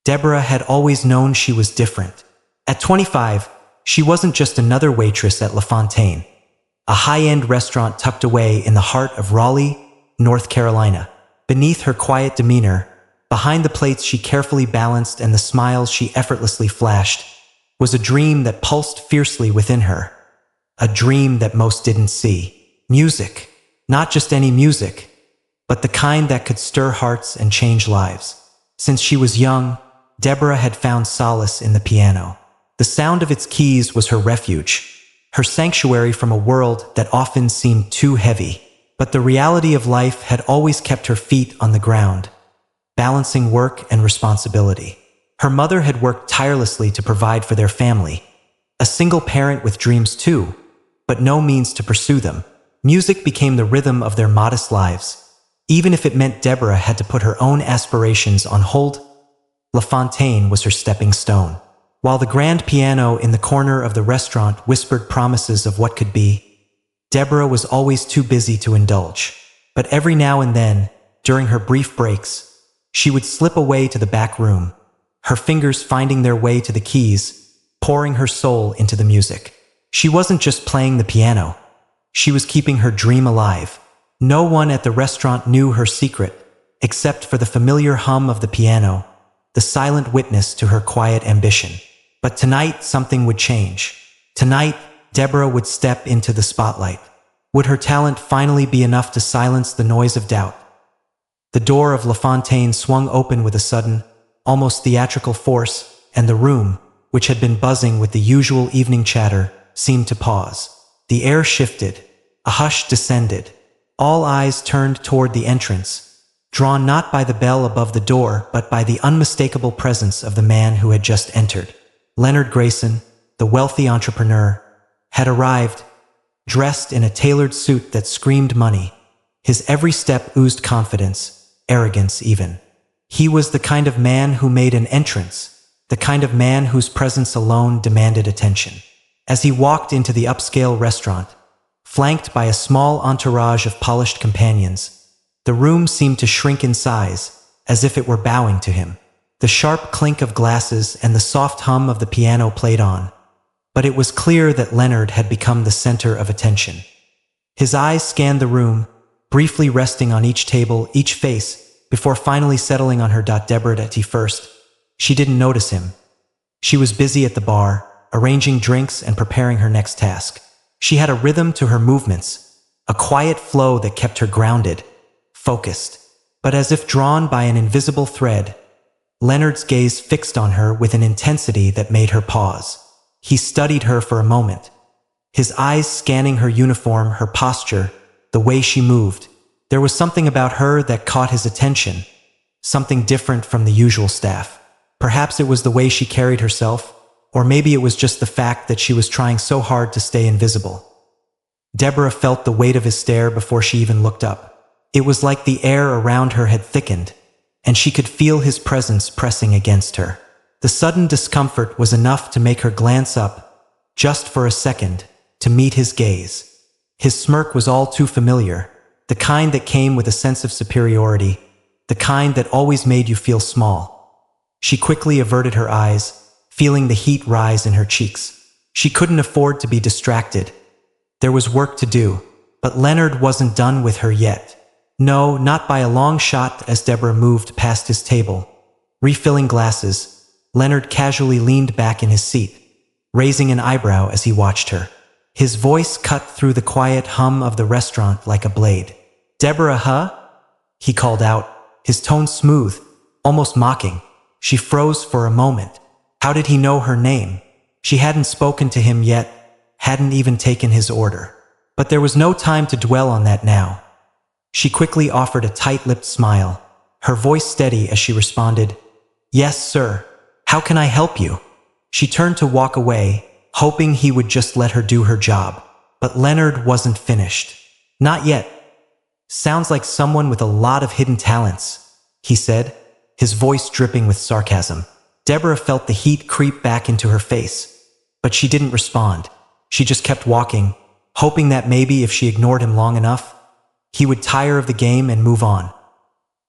Deborah had always known she was different. At 25, she wasn't just another waitress at La Fontaine, a high-end restaurant tucked away in the heart of Raleigh, North Carolina. Beneath her quiet demeanor, behind the plates she carefully balanced and the smiles she effortlessly flashed, was a dream that pulsed fiercely within her. A dream that most didn't see. Music. Not just any music, but the kind that could stir hearts and change lives. Since she was young, Deborah had found solace in the piano. The sound of its keys was her refuge, her sanctuary from a world that often seemed too heavy. But the reality of life had always kept her feet on the ground, balancing work and responsibility. Her mother had worked tirelessly to provide for their family, a single parent with dreams too, but no means to pursue them. Music became the rhythm of their modest lives, even if it meant Deborah had to put her own aspirations on hold. La Fontaine was her stepping stone. While the grand piano in the corner of the restaurant whispered promises of what could be, Deborah was always too busy to indulge. But every now and then, during her brief breaks, she would slip away to the back room, her fingers finding their way to the keys, pouring her soul into the music. She wasn't just playing the piano. She was keeping her dream alive. No one at the restaurant knew her secret, except for the familiar hum of the piano, the silent witness to her quiet ambition. But tonight, something would change. Tonight, Deborah would step into the spotlight. Would her talent finally be enough to silence the noise of doubt? The door of La Fontaine swung open with a sudden, almost theatrical force, and the room, which had been buzzing with the usual evening chatter, seemed to pause. The air shifted. A hush descended. All eyes turned toward the entrance, drawn not by the bell above the door, but by the unmistakable presence of the man who had just entered. Leonard Grayson, the wealthy entrepreneur, had arrived, dressed in a tailored suit that screamed money. His every step oozed confidence, arrogance even. He was the kind of man who made an entrance, the kind of man whose presence alone demanded attention. As he walked into the upscale restaurant, flanked by a small entourage of polished companions, the room seemed to shrink in size, as if it were bowing to him. The sharp clink of glasses and the soft hum of the piano played on, but it was clear that Leonard had become the center of attention. His eyes scanned the room, briefly resting on each table, each face, before finally settling on her. Deborah at first, she didn't notice him. She was busy at the bar, arranging drinks and preparing her next task. She had a rhythm to her movements, a quiet flow that kept her grounded, focused. But as if drawn by an invisible thread, Leonard's gaze fixed on her with an intensity that made her pause. He studied her for a moment, his eyes scanning her uniform, her posture, the way she moved. There was something about her that caught his attention, something different from the usual staff. Perhaps it was the way she carried herself, or maybe it was just the fact that she was trying so hard to stay invisible. Deborah felt the weight of his stare before she even looked up. It was like the air around her had thickened, and she could feel his presence pressing against her. The sudden discomfort was enough to make her glance up, just for a second, to meet his gaze. His smirk was all too familiar, the kind that came with a sense of superiority, the kind that always made you feel small. She quickly averted her eyes, feeling the heat rise in her cheeks. She couldn't afford to be distracted. There was work to do, but Leonard wasn't done with her yet. No, not by a long shot. As Deborah moved past his table, refilling glasses, Leonard casually leaned back in his seat, raising an eyebrow as he watched her. His voice cut through the quiet hum of the restaurant like a blade. "Deborah, huh?" he called out, his tone smooth, almost mocking. She froze for a moment. How did he know her name? She hadn't spoken to him yet, hadn't even taken his order. But there was no time to dwell on that now. She quickly offered a tight-lipped smile, her voice steady as she responded, "Yes, sir. How can I help you?" She turned to walk away, hoping he would just let her do her job. But Leonard wasn't finished. "Not yet. Sounds like someone with a lot of hidden talents," he said, his voice dripping with sarcasm. Deborah felt the heat creep back into her face, but she didn't respond. She just kept walking, hoping that maybe if she ignored him long enough, he would tire of the game and move on.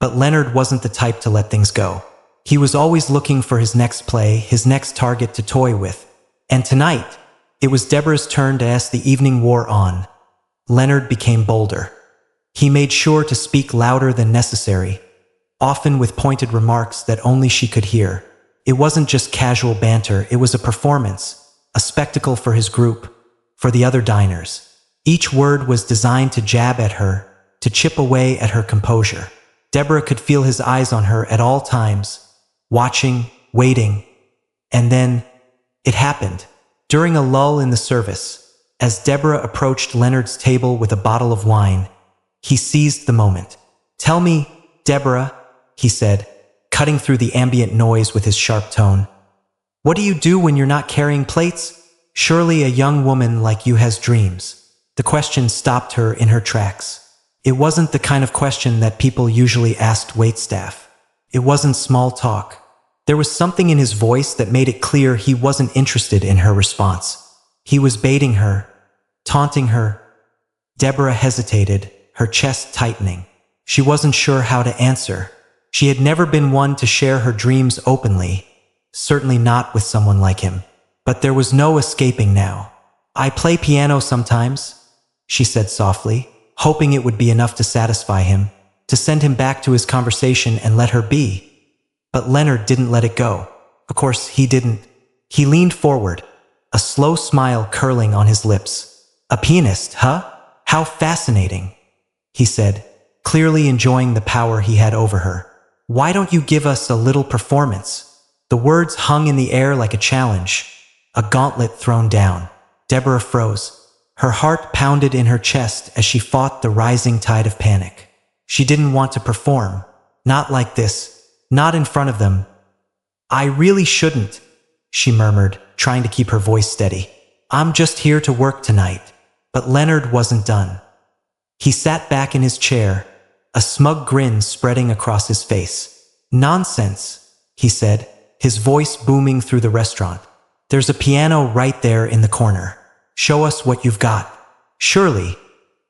But Leonard wasn't the type to let things go. He was always looking for his next play, his next target to toy with. And tonight, it was Deborah's turn to as the evening wore on. Leonard became bolder. He made sure to speak louder than necessary, often with pointed remarks that only she could hear. It wasn't just casual banter, it was a performance, a spectacle for his group, for the other diners. Each word was designed to jab at her, to chip away at her composure. Deborah could feel his eyes on her at all times, watching, waiting. And then, it happened. During a lull in the service, as Deborah approached Leonard's table with a bottle of wine, he seized the moment. "Tell me, Deborah," he said, cutting through the ambient noise with his sharp tone. "What do you do when you're not carrying plates? Surely a young woman like you has dreams." The question stopped her in her tracks. It wasn't the kind of question that people usually asked waitstaff. It wasn't small talk. There was something in his voice that made it clear he wasn't interested in her response. He was baiting her, taunting her. Deborah hesitated, her chest tightening. She wasn't sure how to answer. She had never been one to share her dreams openly, certainly not with someone like him. But there was no escaping now. "I play piano sometimes," she said softly, hoping it would be enough to satisfy him, to send him back to his conversation and let her be. But Leonard didn't let it go. Of course, he didn't. He leaned forward, a slow smile curling on his lips. "A pianist, huh? How fascinating," he said, clearly enjoying the power he had over her. "Why don't you give us a little performance?" The words hung in the air like a challenge, a gauntlet thrown down. Deborah froze. Her heart pounded in her chest as she fought the rising tide of panic. She didn't want to perform. Not like this. Not in front of them. "I really shouldn't," she murmured, trying to keep her voice steady. "I'm just here to work tonight." But Leonard wasn't done. He sat back in his chair, a smug grin spreading across his face. "Nonsense," he said, his voice booming through the restaurant. "There's a piano right there in the corner. Show us what you've got. Surely,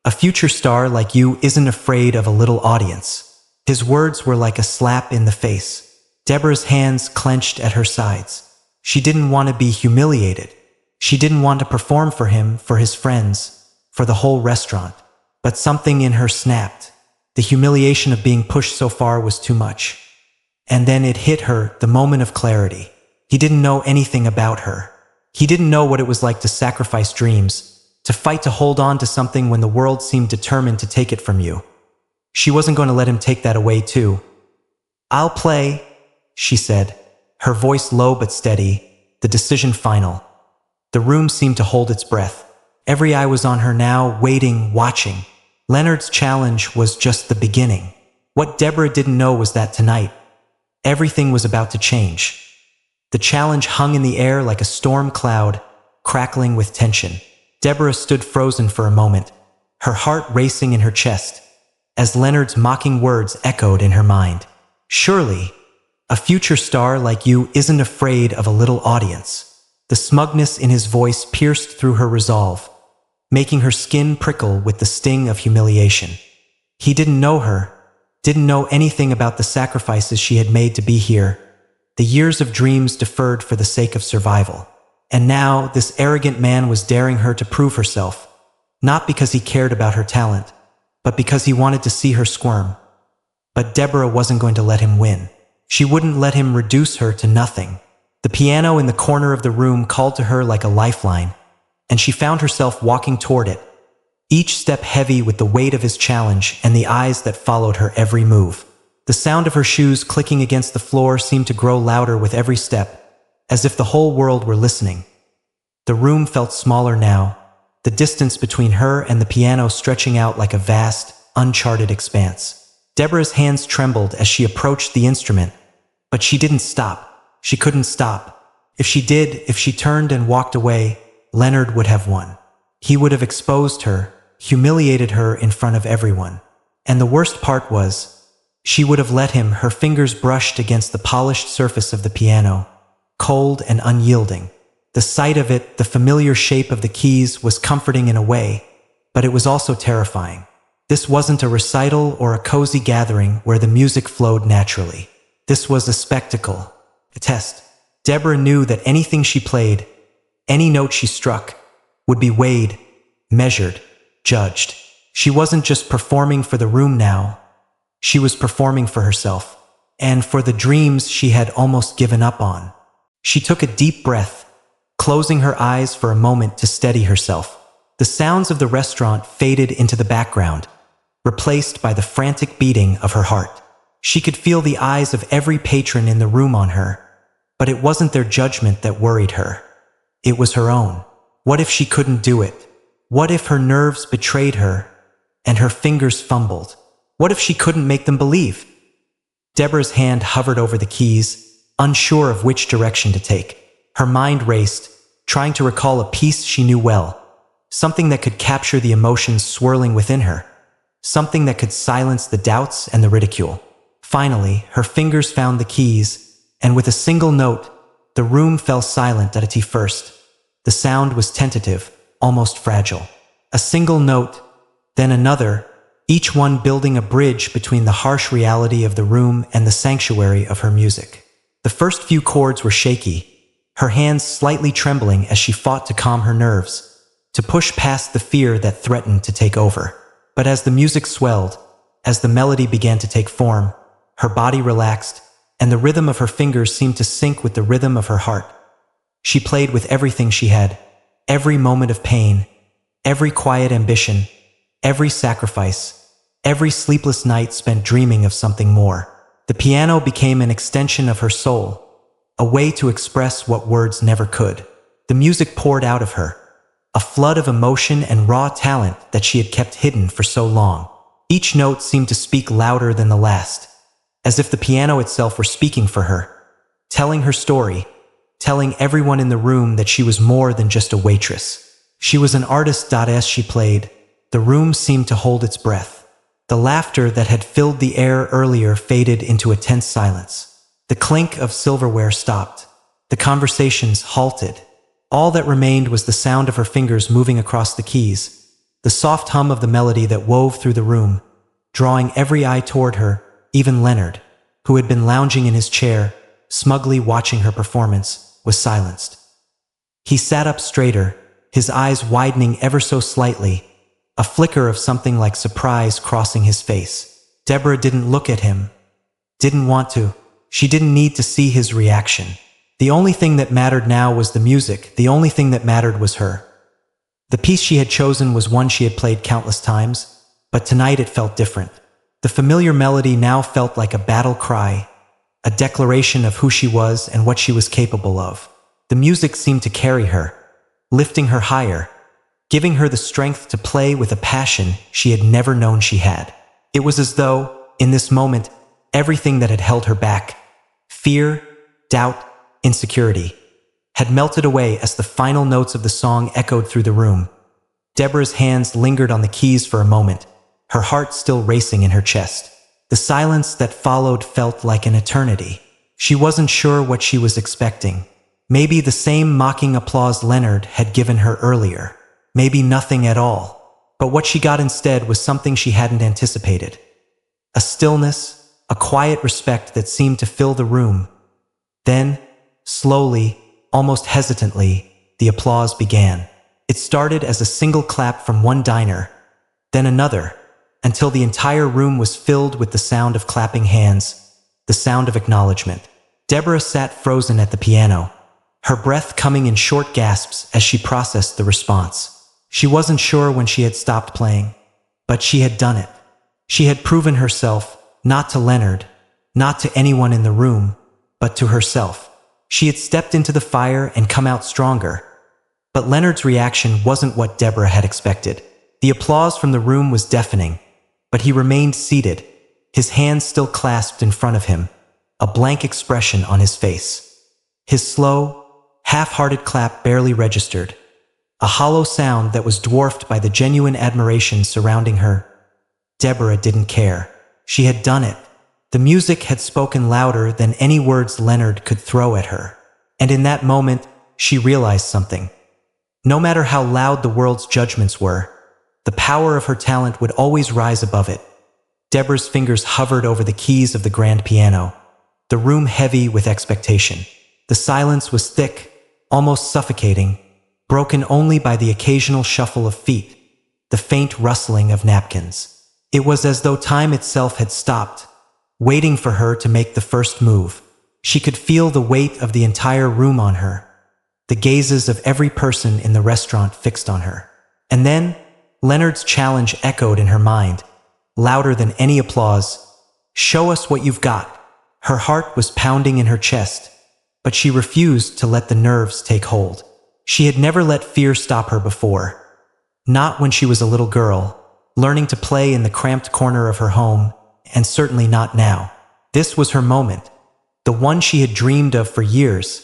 a future star like you isn't afraid of a little audience." His words were like a slap in the face. Deborah's hands clenched at her sides. She didn't want to be humiliated. She didn't want to perform for him, for his friends, for the whole restaurant. But something in her snapped. The humiliation of being pushed so far was too much. And then it hit her, the moment of clarity. He didn't know anything about her. He didn't know what it was like to sacrifice dreams, to fight to hold on to something when the world seemed determined to take it from you. She wasn't going to let him take that away too. "I'll play," she said, her voice low but steady, the decision final. The room seemed to hold its breath. Every eye was on her now, waiting, watching. Leonard's challenge was just the beginning. What Deborah didn't know was that tonight, everything was about to change. The challenge hung in the air like a storm cloud, crackling with tension. Deborah stood frozen for a moment, her heart racing in her chest, as Leonard's mocking words echoed in her mind. "Surely, a future star like you isn't afraid of a little audience." The smugness in his voice pierced through her resolve, making her skin prickle with the sting of humiliation. He didn't know her, didn't know anything about the sacrifices she had made to be here, the years of dreams deferred for the sake of survival. And now, this arrogant man was daring her to prove herself, not because he cared about her talent, but because he wanted to see her squirm. But Deborah wasn't going to let him win. She wouldn't let him reduce her to nothing. The piano in the corner of the room called to her like a lifeline, and she found herself walking toward it, each step heavy with the weight of his challenge and the eyes that followed her every move. The sound of her shoes clicking against the floor seemed to grow louder with every step, as if the whole world were listening. The room felt smaller now, the distance between her and the piano stretching out like a vast, uncharted expanse. Deborah's hands trembled as she approached the instrument, but she didn't stop. She couldn't stop. If she did, if she turned and walked away, Leonard would have won. He would have exposed her, humiliated her in front of everyone. And the worst part was, she would have let him, her fingers brushed against the polished surface of the piano, cold and unyielding. The sight of it, the familiar shape of the keys, was comforting in a way, but it was also terrifying. This wasn't a recital or a cozy gathering where the music flowed naturally. This was a spectacle, a test. Deborah knew that anything she played, any note she struck, would be weighed, measured, judged. She wasn't just performing for the room now. She was performing for herself, and for the dreams she had almost given up on. She took a deep breath, closing her eyes for a moment to steady herself. The sounds of the restaurant faded into the background, replaced by the frantic beating of her heart. She could feel the eyes of every patron in the room on her, but it wasn't their judgment that worried her. It was her own. What if she couldn't do it? What if her nerves betrayed her and her fingers fumbled? What if she couldn't make them believe? Deborah's hand hovered over the keys, unsure of which direction to take. Her mind raced, trying to recall a piece she knew well, something that could capture the emotions swirling within her, something that could silence the doubts and the ridicule. Finally, her fingers found the keys, and with a single note, the room fell silent at a T first. The sound was tentative, almost fragile. A single note, then another, each one building a bridge between the harsh reality of the room and the sanctuary of her music. The first few chords were shaky, her hands slightly trembling as she fought to calm her nerves, to push past the fear that threatened to take over. But as the music swelled, as the melody began to take form, her body relaxed, and the rhythm of her fingers seemed to sync with the rhythm of her heart. She played with everything she had, every moment of pain, every quiet ambition, every sacrifice, every sleepless night spent dreaming of something more. The piano became an extension of her soul, a way to express what words never could. The music poured out of her, a flood of emotion and raw talent that she had kept hidden for so long. Each note seemed to speak louder than the last, as if the piano itself were speaking for her, telling her story, telling everyone in the room that she was more than just a waitress. She was an artist. As she played, the room seemed to hold its breath. The laughter that had filled the air earlier faded into a tense silence. The clink of silverware stopped. The conversations halted. All that remained was the sound of her fingers moving across the keys, the soft hum of the melody that wove through the room, drawing every eye toward her. Even Leonard, who had been lounging in his chair, smugly watching her performance, was silenced. He sat up straighter, his eyes widening ever so slightly, a flicker of something like surprise crossing his face. Deborah didn't look at him, didn't want to. She didn't need to see his reaction. The only thing that mattered now was the music. The only thing that mattered was her. The piece she had chosen was one she had played countless times, but tonight it felt different. The familiar melody now felt like a battle cry, a declaration of who she was and what she was capable of. The music seemed to carry her, lifting her higher, giving her the strength to play with a passion she had never known she had. It was as though, in this moment, everything that had held her back, fear, doubt, insecurity, had melted away as the final notes of the song echoed through the room. Deborah's hands lingered on the keys for a moment, her heart still racing in her chest. The silence that followed felt like an eternity. She wasn't sure what she was expecting. Maybe the same mocking applause Leonard had given her earlier. Maybe nothing at all. But what she got instead was something she hadn't anticipated. A stillness, a quiet respect that seemed to fill the room. Then, slowly, almost hesitantly, the applause began. It started as a single clap from one diner, then another, until the entire room was filled with the sound of clapping hands, the sound of acknowledgement. Deborah sat frozen at the piano, her breath coming in short gasps as she processed the response. She wasn't sure when she had stopped playing, but she had done it. She had proven herself, not to Leonard, not to anyone in the room, but to herself. She had stepped into the fire and come out stronger. But Leonard's reaction wasn't what Deborah had expected. The applause from the room was deafening, but he remained seated, his hands still clasped in front of him, a blank expression on his face. His slow, half-hearted clap barely registered, a hollow sound that was dwarfed by the genuine admiration surrounding her. Deborah didn't care. She had done it. The music had spoken louder than any words Leonard could throw at her. And in that moment, she realized something. No matter how loud the world's judgments were, the power of her talent would always rise above it. Deborah's fingers hovered over the keys of the grand piano, the room heavy with expectation. The silence was thick, almost suffocating, broken only by the occasional shuffle of feet, the faint rustling of napkins. It was as though time itself had stopped, waiting for her to make the first move. She could feel the weight of the entire room on her, the gazes of every person in the restaurant fixed on her. And then, Leonard's challenge echoed in her mind, louder than any applause. "Show us what you've got." Her heart was pounding in her chest, but she refused to let the nerves take hold. She had never let fear stop her before. Not when she was a little girl, learning to play in the cramped corner of her home, and certainly not now. This was her moment, the one she had dreamed of for years,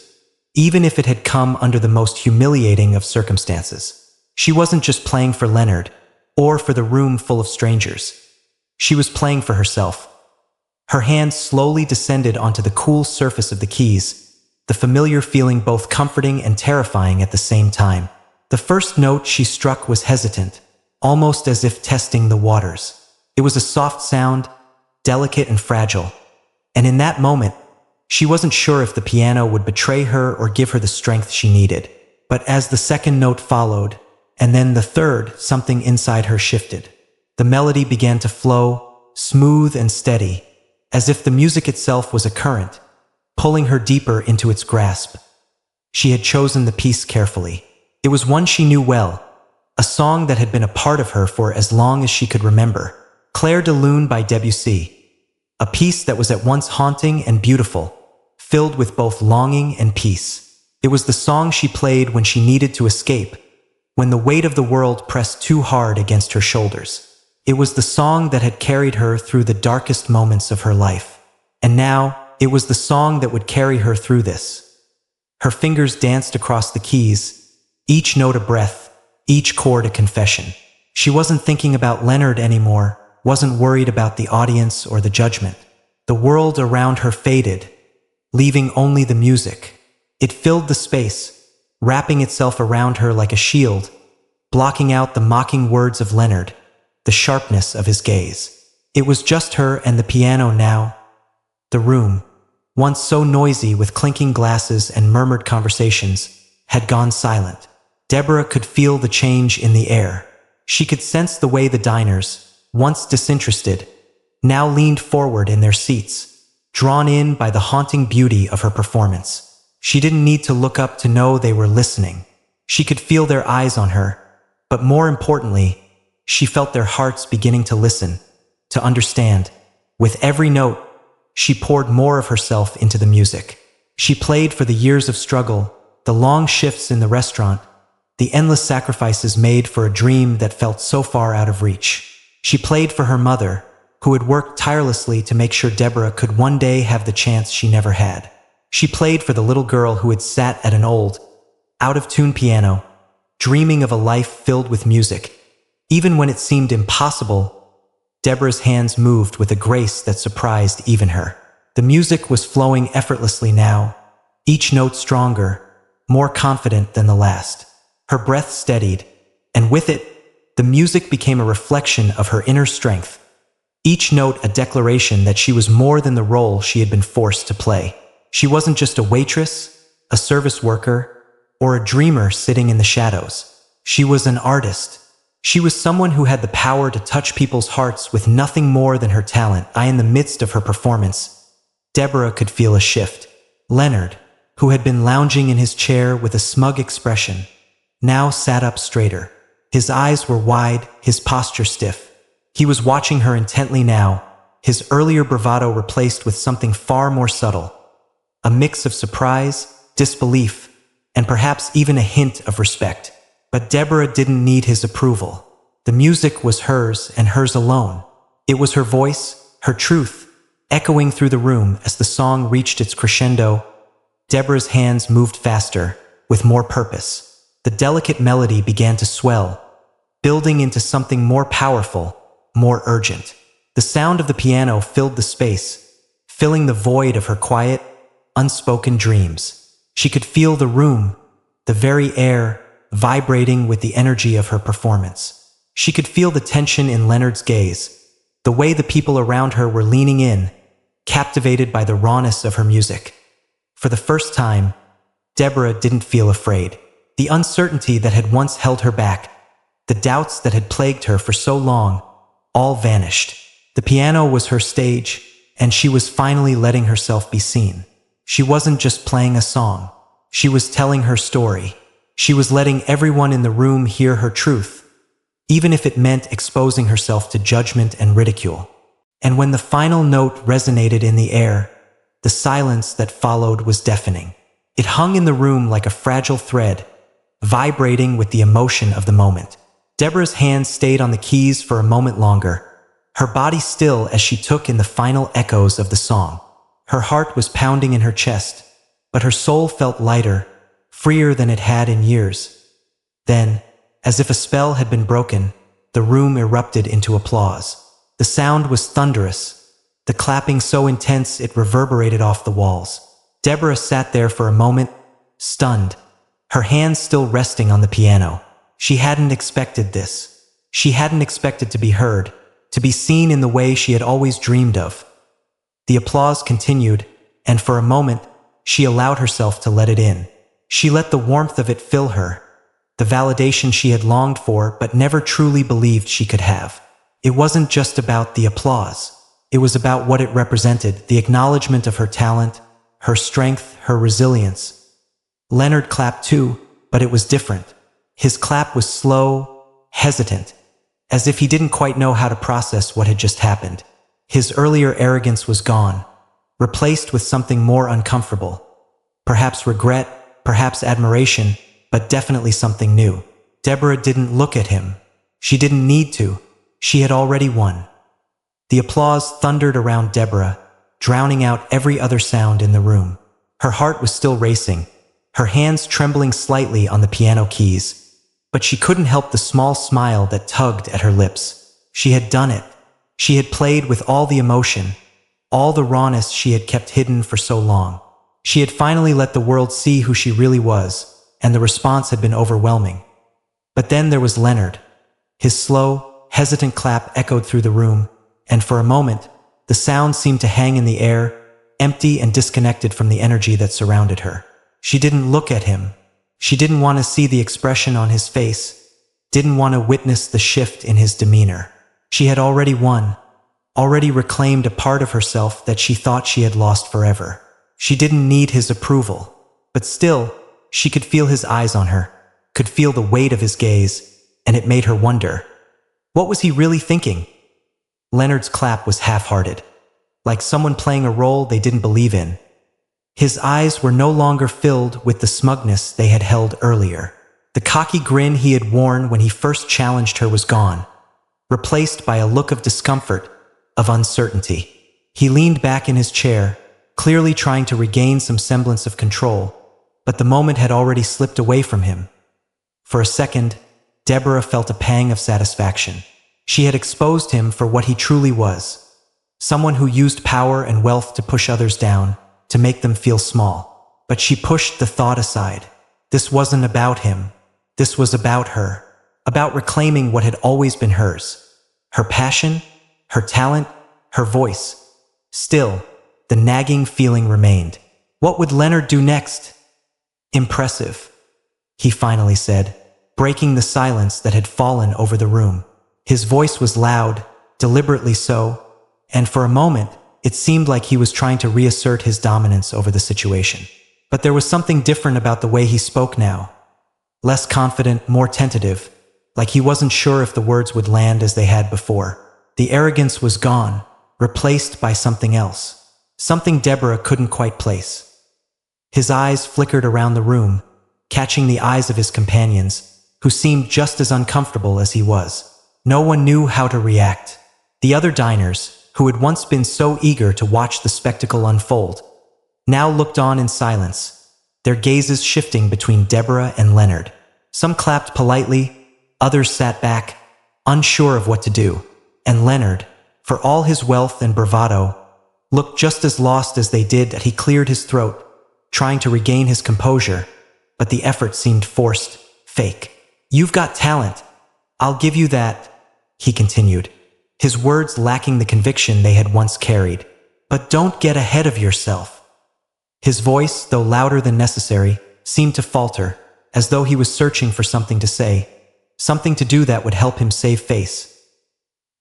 even if it had come under the most humiliating of circumstances. She wasn't just playing for Leonard, or for the room full of strangers. She was playing for herself. Her hand slowly descended onto the cool surface of the keys, the familiar feeling both comforting and terrifying at the same time. The first note she struck was hesitant, almost as if testing the waters. It was a soft sound, delicate and fragile, and in that moment, she wasn't sure if the piano would betray her or give her the strength she needed. But as the second note followed, and then the third, something inside her shifted. The melody began to flow, smooth and steady, as if the music itself was a current, pulling her deeper into its grasp. She had chosen the piece carefully. It was one she knew well, a song that had been a part of her for as long as she could remember. Clair de Lune by Debussy, a piece that was at once haunting and beautiful, filled with both longing and peace. It was the song she played when she needed to escape, when the weight of the world pressed too hard against her shoulders. It was the song that had carried her through the darkest moments of her life. And now, it was the song that would carry her through this. Her fingers danced across the keys, each note a breath, each chord a confession. She wasn't thinking about Leonard anymore, wasn't worried about the audience or the judgment. The world around her faded, leaving only the music. It filled the space, wrapping itself around her like a shield, blocking out the mocking words of Leonard, the sharpness of his gaze. It was just her and the piano now. The room, once so noisy with clinking glasses and murmured conversations, had gone silent. Deborah could feel the change in the air. She could sense the way the diners, once disinterested, now leaned forward in their seats, drawn in by the haunting beauty of her performance. She didn't need to look up to know they were listening. She could feel their eyes on her, but more importantly, she felt their hearts beginning to listen, to understand. With every note, she poured more of herself into the music. She played for the years of struggle, the long shifts in the restaurant, the endless sacrifices made for a dream that felt so far out of reach. She played for her mother, who had worked tirelessly to make sure Deborah could one day have the chance she never had. She played for the little girl who had sat at an old, out-of-tune piano, dreaming of a life filled with music. Even when it seemed impossible, Deborah's hands moved with a grace that surprised even her. The music was flowing effortlessly now, each note stronger, more confident than the last. Her breath steadied, and with it, the music became a reflection of her inner strength, each note a declaration that she was more than the role she had been forced to play. She wasn't just a waitress, a service worker, or a dreamer sitting in the shadows. She was an artist. She was someone who had the power to touch people's hearts with nothing more than her talent. In the midst of her performance, Deborah could feel a shift. Leonard, who had been lounging in his chair with a smug expression, now sat up straighter. His eyes were wide, his posture stiff. He was watching her intently now, his earlier bravado replaced with something far more subtle. A mix of surprise, disbelief, and perhaps even a hint of respect. But Deborah didn't need his approval. The music was hers and hers alone. It was her voice, her truth, echoing through the room as the song reached its crescendo. Deborah's hands moved faster, with more purpose. The delicate melody began to swell, building into something more powerful, more urgent. The sound of the piano filled the space, filling the void of her quiet, unspoken dreams. She could feel the room, the very air, vibrating with the energy of her performance. She could feel the tension in Leonard's gaze, the way the people around her were leaning in, captivated by the rawness of her music. For the first time, Deborah didn't feel afraid. The uncertainty that had once held her back, the doubts that had plagued her for so long, all vanished. The piano was her stage, and she was finally letting herself be seen. She wasn't just playing a song. She was telling her story. She was letting everyone in the room hear her truth, even if it meant exposing herself to judgment and ridicule. And when the final note resonated in the air, the silence that followed was deafening. It hung in the room like a fragile thread, vibrating with the emotion of the moment. Deborah's hands stayed on the keys for a moment longer, her body still as she took in the final echoes of the song. Her heart was pounding in her chest, but her soul felt lighter, freer than it had in years. Then, as if a spell had been broken, the room erupted into applause. The sound was thunderous, the clapping so intense it reverberated off the walls. Deborah sat there for a moment, stunned, her hands still resting on the piano. She hadn't expected this. She hadn't expected to be heard, to be seen in the way she had always dreamed of. The applause continued, and for a moment, she allowed herself to let it in. She let the warmth of it fill her, the validation she had longed for but never truly believed she could have. It wasn't just about the applause. It was about what it represented, the acknowledgement of her talent, her strength, her resilience. Leonard clapped too, but it was different. His clap was slow, hesitant, as if he didn't quite know how to process what had just happened. His earlier arrogance was gone, replaced with something more uncomfortable. Perhaps regret, perhaps admiration, but definitely something new. Deborah didn't look at him. She didn't need to. She had already won. The applause thundered around Deborah, drowning out every other sound in the room. Her heart was still racing, her hands trembling slightly on the piano keys, but she couldn't help the small smile that tugged at her lips. She had done it. She had played with all the emotion, all the rawness she had kept hidden for so long. She had finally let the world see who she really was, and the response had been overwhelming. But then there was Leonard. His slow, hesitant clap echoed through the room, and for a moment, the sound seemed to hang in the air, empty and disconnected from the energy that surrounded her. She didn't look at him. She didn't want to see the expression on his face, didn't want to witness the shift in his demeanor. She had already won, already reclaimed a part of herself that she thought she had lost forever. She didn't need his approval, but still, she could feel his eyes on her, could feel the weight of his gaze, and it made her wonder. What was he really thinking? Leonard's clap was half-hearted, like someone playing a role they didn't believe in. His eyes were no longer filled with the smugness they had held earlier. The cocky grin he had worn when he first challenged her was gone, replaced by a look of discomfort, of uncertainty. He leaned back in his chair, clearly trying to regain some semblance of control, but the moment had already slipped away from him. For a second, Deborah felt a pang of satisfaction. She had exposed him for what he truly was, someone who used power and wealth to push others down, to make them feel small. But she pushed the thought aside. This wasn't about him. This was about her, about reclaiming what had always been hers. Her passion, her talent, her voice. Still, the nagging feeling remained. What would Leonard do next? Impressive, he finally said, breaking the silence that had fallen over the room. His voice was loud, deliberately so, and for a moment, it seemed like he was trying to reassert his dominance over the situation. But there was something different about the way he spoke now. Less confident, more tentative, like he wasn't sure if the words would land as they had before. The arrogance was gone, replaced by something else. Something Deborah couldn't quite place. His eyes flickered around the room, catching the eyes of his companions, who seemed just as uncomfortable as he was. No one knew how to react. The other diners, who had once been so eager to watch the spectacle unfold, now looked on in silence, their gazes shifting between Deborah and Leonard. Some clapped politely, others sat back, unsure of what to do, and Leonard, for all his wealth and bravado, looked just as lost as they did as he cleared his throat, trying to regain his composure, but the effort seemed forced, fake. "You've got talent. I'll give you that," he continued, his words lacking the conviction they had once carried. But don't get ahead of yourself. His voice, though louder than necessary, seemed to falter, as though he was searching for something to say, something to do that would help him save face.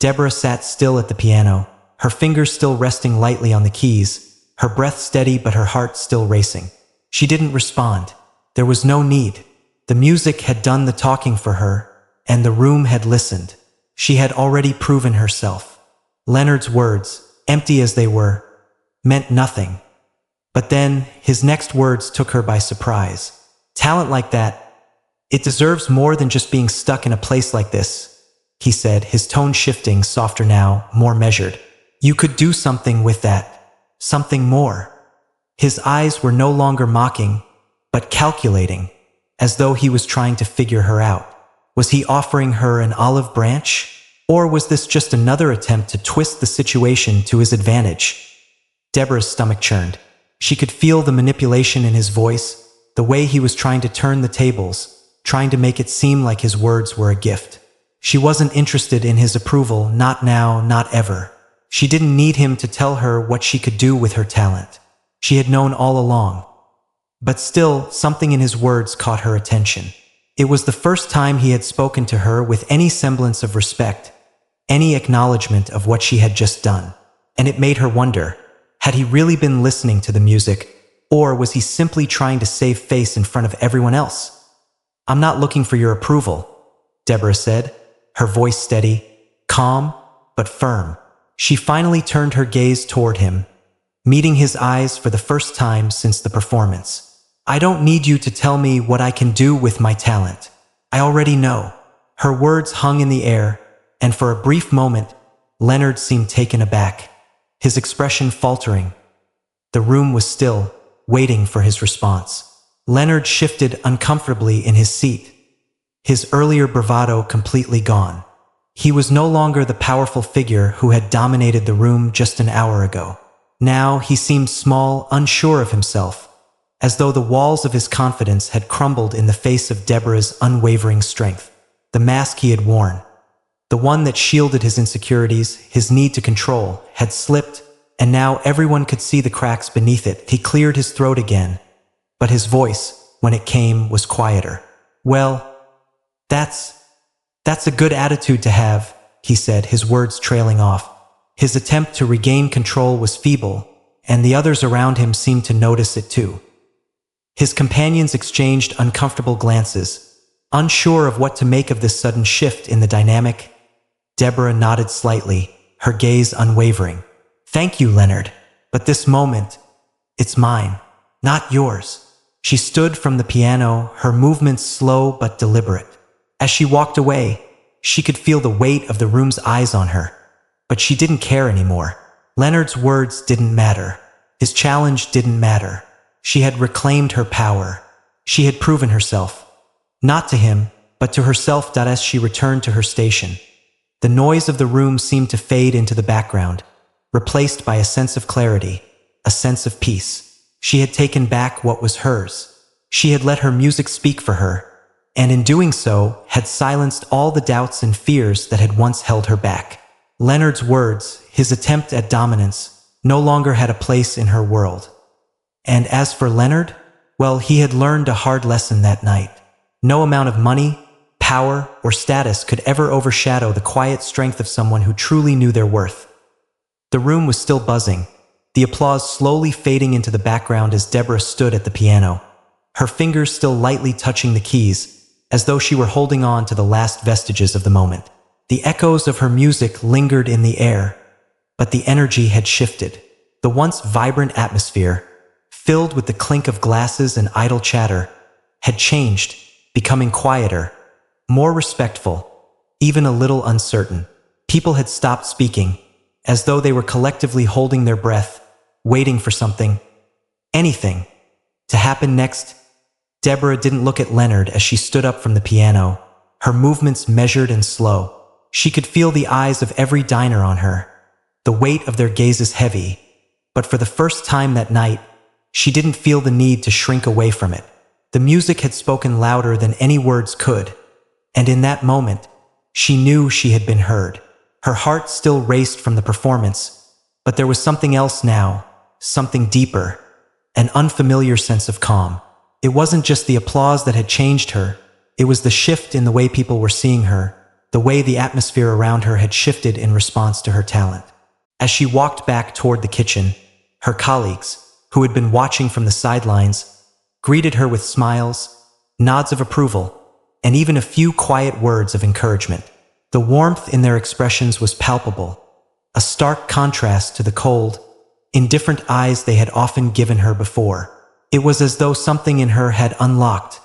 Deborah sat still at the piano, her fingers still resting lightly on the keys, her breath steady but her heart still racing. She didn't respond. There was no need. The music had done the talking for her, and the room had listened. She had already proven herself. Leonard's words, empty as they were, meant nothing. But then, his next words took her by surprise. Talent like that, it deserves more than just being stuck in a place like this, he said, his tone shifting, softer now, more measured. You could do something with that. Something more. His eyes were no longer mocking, but calculating, as though he was trying to figure her out. Was he offering her an olive branch? Or was this just another attempt to twist the situation to his advantage? Deborah's stomach churned. She could feel the manipulation in his voice, the way he was trying to turn the tables, trying to make it seem like his words were a gift. She wasn't interested in his approval, not now, not ever. She didn't need him to tell her what she could do with her talent. She had known all along. But still, something in his words caught her attention. It was the first time he had spoken to her with any semblance of respect, any acknowledgement of what she had just done. And it made her wonder, had he really been listening to the music, or was he simply trying to save face in front of everyone else? I'm not looking for your approval, Deborah said, her voice steady, calm, but firm. She finally turned her gaze toward him, meeting his eyes for the first time since the performance. I don't need you to tell me what I can do with my talent. I already know. Her words hung in the air, and for a brief moment, Leonard seemed taken aback, his expression faltering. The room was still, waiting for his response. Leonard shifted uncomfortably in his seat, his earlier bravado completely gone. He was no longer the powerful figure who had dominated the room just an hour ago. Now he seemed small, unsure of himself, as though the walls of his confidence had crumbled in the face of Deborah's unwavering strength. The mask he had worn, the one that shielded his insecurities, his need to control, had slipped, and now everyone could see the cracks beneath it. He cleared his throat again, but his voice, when it came, was quieter. Well, that's a good attitude to have, he said, his words trailing off. His attempt to regain control was feeble, and the others around him seemed to notice it too. His companions exchanged uncomfortable glances, unsure of what to make of this sudden shift in the dynamic. Deborah nodded slightly, her gaze unwavering. Thank you, Leonard, but this moment, it's mine, not yours. She stood from the piano, her movements slow but deliberate. As she walked away, she could feel the weight of the room's eyes on her, but she didn't care anymore. Leonard's words didn't matter. His challenge didn't matter. She had reclaimed her power. She had proven herself. Not to him, but to herself. As she returned to her station, the noise of the room seemed to fade into the background, replaced by a sense of clarity, a sense of peace. She had taken back what was hers. She had let her music speak for her, and in doing so, had silenced all the doubts and fears that had once held her back. Leonard's words, his attempt at dominance, no longer had a place in her world. And as for Leonard, well, he had learned a hard lesson that night. No amount of money, power, or status could ever overshadow the quiet strength of someone who truly knew their worth. The room was still buzzing, the applause slowly fading into the background as Deborah stood at the piano, her fingers still lightly touching the keys, as though she were holding on to the last vestiges of the moment. The echoes of her music lingered in the air, but the energy had shifted. The once vibrant atmosphere, filled with the clink of glasses and idle chatter, had changed, becoming quieter, more respectful, even a little uncertain. People had stopped speaking, as though they were collectively holding their breath, waiting for something, anything, to happen next. Deborah didn't look at Leonard as she stood up from the piano, her movements measured and slow. She could feel the eyes of every diner on her, the weight of their gazes heavy, but for the first time that night, she didn't feel the need to shrink away from it. The music had spoken louder than any words could, and in that moment, she knew she had been heard. Her heart still raced from the performance, But there was something else now, something deeper, an unfamiliar sense of calm. It wasn't just the applause that had changed her, it was the shift in the way people were seeing her, the way the atmosphere around her had shifted in response to her talent. As she walked back toward the kitchen, her colleagues, who had been watching from the sidelines, greeted her with smiles, nods of approval, and even a few quiet words of encouragement. The warmth in their expressions was palpable, a stark contrast to the cold, indifferent eyes they had often given her before. It was as though something in her had unlocked,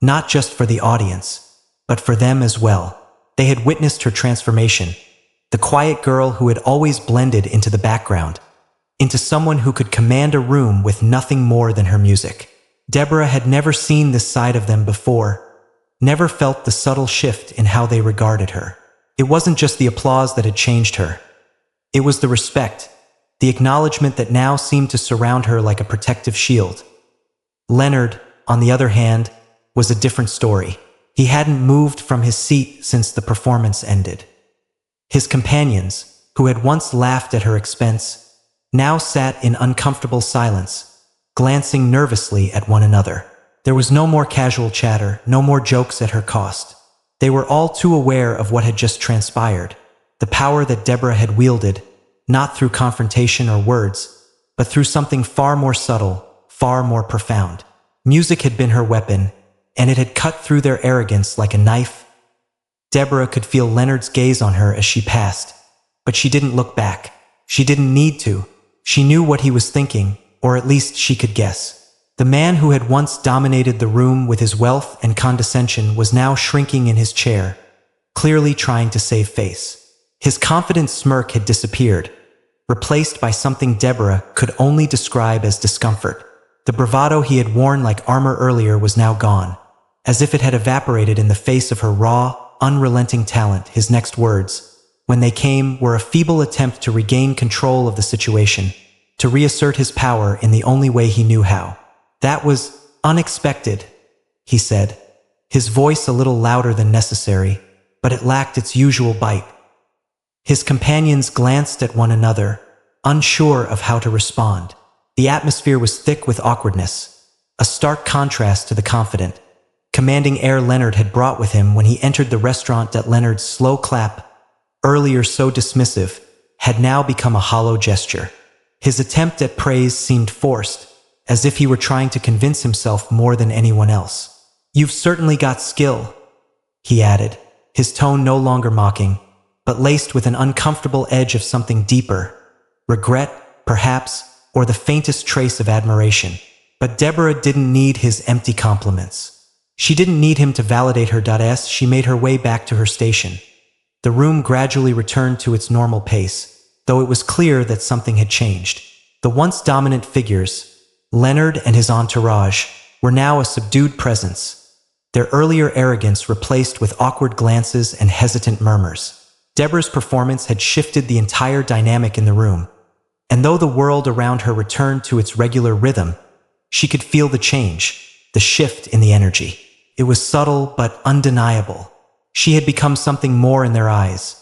not just for the audience, but for them as well. They had witnessed her transformation, the quiet girl who had always blended into the background, into someone who could command a room with nothing more than her music. Deborah had never seen this side of them before, never felt the subtle shift in how they regarded her. It wasn't just the applause that had changed her. It was the respect, the acknowledgement that now seemed to surround her like a protective shield. Leonard, on the other hand, was a different story. He hadn't moved from his seat since the performance ended. His companions, who had once laughed at her expense, now sat in uncomfortable silence, glancing nervously at one another. There was no more casual chatter, no more jokes at her cost. They were all too aware of what had just transpired, the power that Deborah had wielded, not through confrontation or words, but through something far more subtle, far more profound. Music had been her weapon, and it had cut through their arrogance like a knife. Deborah could feel Leonard's gaze on her as she passed, but she didn't look back. She didn't need to. She knew what he was thinking, or at least she could guess. The man who had once dominated the room with his wealth and condescension was now shrinking in his chair, clearly trying to save face. His confident smirk had disappeared, replaced by something Deborah could only describe as discomfort. The bravado he had worn like armor earlier was now gone, as if it had evaporated in the face of her raw, unrelenting talent. His next words, when they came, were a feeble attempt to regain control of the situation, to reassert his power in the only way he knew how. "That was unexpected," he said, his voice a little louder than necessary, but it lacked its usual bite. His companions glanced at one another, unsure of how to respond. The atmosphere was thick with awkwardness, a stark contrast to the confident, commanding air Leonard had brought with him when he entered the restaurant. That Leonard's slow clap, earlier so dismissive, had now become a hollow gesture. His attempt at praise seemed forced, as if he were trying to convince himself more than anyone else. "You've certainly got skill," he added, his tone no longer mocking, but laced with an uncomfortable edge of something deeper, regret, perhaps, or the faintest trace of admiration. But Deborah didn't need his empty compliments. She didn't need him to validate her. As she made her way back to her station, the room gradually returned to its normal pace, though it was clear that something had changed. The once dominant figures, Leonard and his entourage, were now a subdued presence, their earlier arrogance replaced with awkward glances and hesitant murmurs. Deborah's performance had shifted the entire dynamic in the room, and though the world around her returned to its regular rhythm, she could feel the change, the shift in the energy. It was subtle but undeniable. She had become something more in their eyes.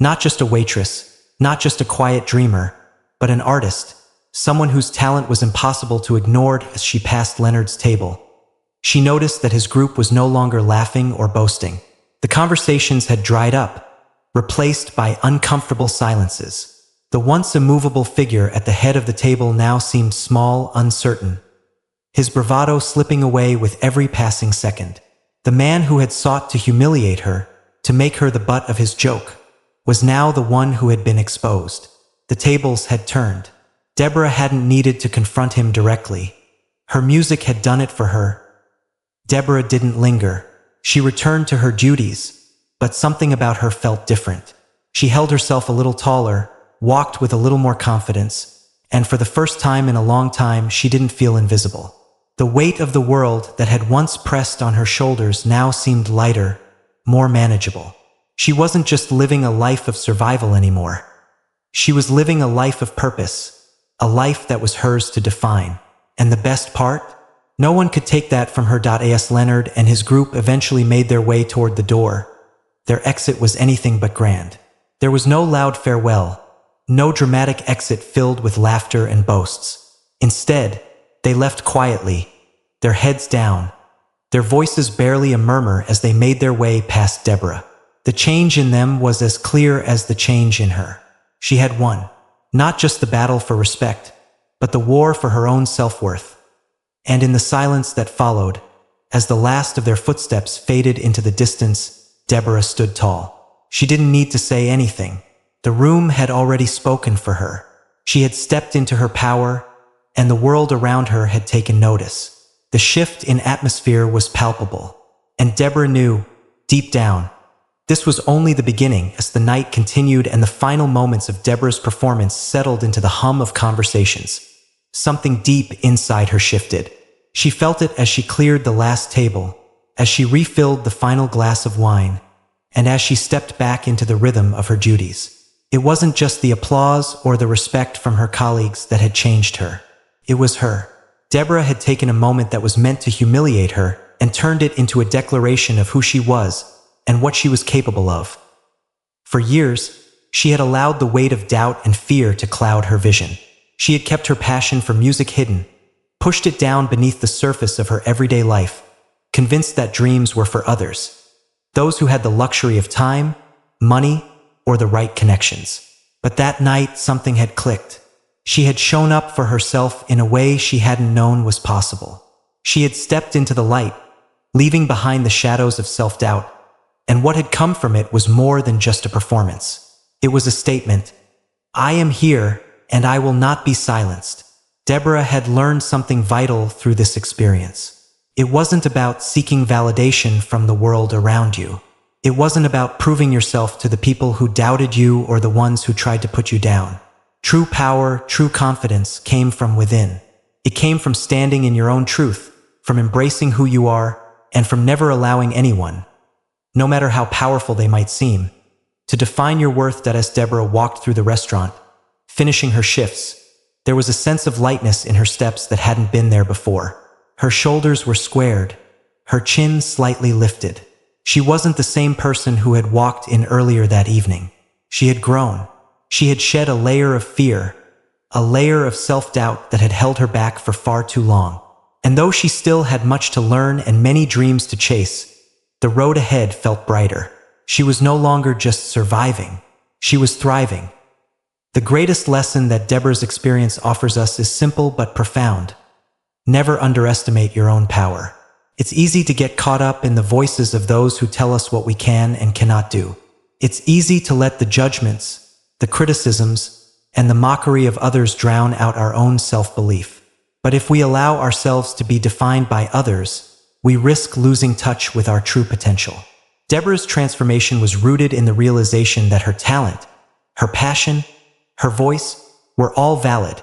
Not just a waitress, not just a quiet dreamer, but an artist, someone whose talent was impossible to ignore. As she passed Leonard's table, she noticed that his group was no longer laughing or boasting. The conversations had dried up, replaced by uncomfortable silences. The once immovable figure at the head of the table now seemed small, uncertain, his bravado slipping away with every passing second. The man who had sought to humiliate her, to make her the butt of his joke, was now the one who had been exposed. The tables had turned. Deborah hadn't needed to confront him directly. Her music had done it for her. Deborah didn't linger. She returned to her duties, but something about her felt different. She held herself a little taller, walked with a little more confidence, and for the first time in a long time she didn't feel invisible. The weight of the world that had once pressed on her shoulders now seemed lighter, more manageable. She wasn't just living a life of survival anymore. She was living a life of purpose, a life that was hers to define. And the best part? No one could take that from her. As Leonard and his group eventually made their way toward the door, their exit was anything but grand. There was no loud farewell, No dramatic exit filled with laughter and boasts. Instead, they left quietly, their heads down, their voices barely a murmur as they made their way past Deborah. The change in them was as clear as the change in her. She had won, not just the battle for respect, but the war for her own self-worth. And in the silence that followed, as the last of their footsteps faded into the distance, Deborah stood tall. She didn't need to say anything. The room had already spoken for her. She had stepped into her power, and the world around her had taken notice. The shift in atmosphere was palpable, and Deborah knew, deep down, this was only the beginning. As the night continued and the final moments of Deborah's performance settled into the hum of conversations, something deep inside her shifted. She felt it as she cleared the last table, as she refilled the final glass of wine, and as she stepped back into the rhythm of her duties. It wasn't just the applause or the respect from her colleagues that had changed her. It was her. Deborah had taken a moment that was meant to humiliate her and turned it into a declaration of who she was and what she was capable of. For years, she had allowed the weight of doubt and fear to cloud her vision. She had kept her passion for music hidden, pushed it down beneath the surface of her everyday life, convinced that dreams were for others, those who had the luxury of time, money, or the right connections. But that night, something had clicked. She had shown up for herself in a way she hadn't known was possible. She had stepped into the light, leaving behind the shadows of self-doubt, and what had come from it was more than just a performance. It was a statement. I am here, and I will not be silenced. Deborah had learned something vital through this experience. It wasn't about seeking validation from the world around you. It wasn't about proving yourself to the people who doubted you or the ones who tried to put you down. True power, true confidence came from within. It came from standing in your own truth, from embracing who you are, and from never allowing anyone, no matter how powerful they might seem, to define your worth. As Deborah walked through the restaurant, finishing her shifts, there was a sense of lightness in her steps that hadn't been there before. Her shoulders were squared, her chin slightly lifted. She wasn't the same person who had walked in earlier that evening. She had grown. She had shed a layer of fear, a layer of self-doubt that had held her back for far too long. And though she still had much to learn and many dreams to chase, the road ahead felt brighter. She was no longer just surviving. She was thriving. The greatest lesson that Deborah's experience offers us is simple but profound. Never underestimate your own power. It's easy to get caught up in the voices of those who tell us what we can and cannot do. It's easy to let the judgments, the criticisms, and the mockery of others drown out our own self-belief. But if we allow ourselves to be defined by others, we risk losing touch with our true potential. Deborah's transformation was rooted in the realization that her talent, her passion, her voice were all valid.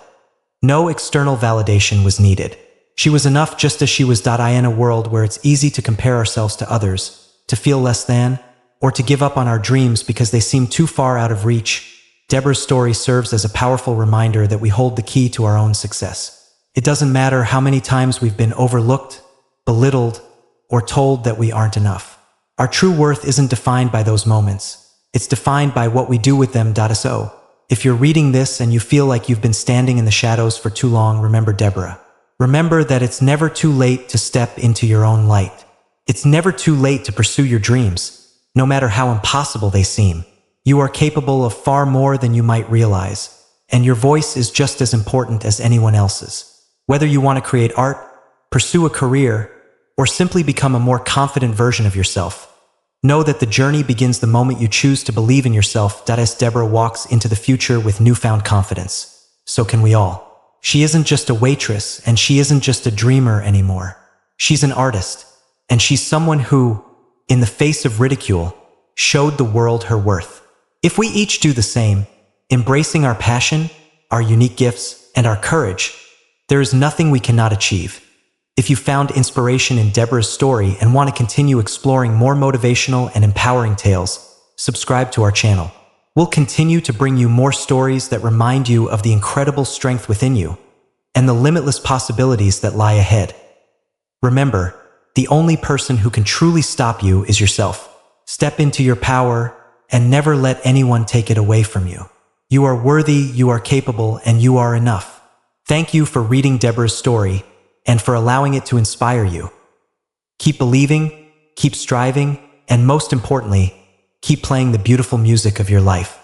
No external validation was needed. She was enough just as she was. In a world where it's easy to compare ourselves to others, to feel less than, or to give up on our dreams because they seem too far out of reach, Deborah's story serves as a powerful reminder that we hold the key to our own success. It doesn't matter how many times we've been overlooked, belittled, or told that we aren't enough. Our true worth isn't defined by those moments. It's defined by what we do with them. So, if you're reading this and you feel like you've been standing in the shadows for too long, remember Deborah. Remember that it's never too late to step into your own light. It's never too late to pursue your dreams, no matter how impossible they seem. You are capable of far more than you might realize, and your voice is just as important as anyone else's. Whether you want to create art, pursue a career, or simply become a more confident version of yourself, know that the journey begins the moment you choose to believe in yourself. As Deborah walks into the future with newfound confidence, so can we all. She isn't just a waitress, and she isn't just a dreamer anymore. She's an artist, and she's someone who, in the face of ridicule, showed the world her worth. If we each do the same, embracing our passion, our unique gifts, and our courage, there is nothing we cannot achieve. If you found inspiration in Deborah's story and want to continue exploring more motivational and empowering tales, subscribe to our channel. We'll continue to bring you more stories that remind you of the incredible strength within you and the limitless possibilities that lie ahead. Remember, the only person who can truly stop you is yourself. Step into your power and never let anyone take it away from you. You are worthy, you are capable, and you are enough. Thank you for reading Deborah's story and for allowing it to inspire you. Keep believing, keep striving, and most importantly, keep playing the beautiful music of your life.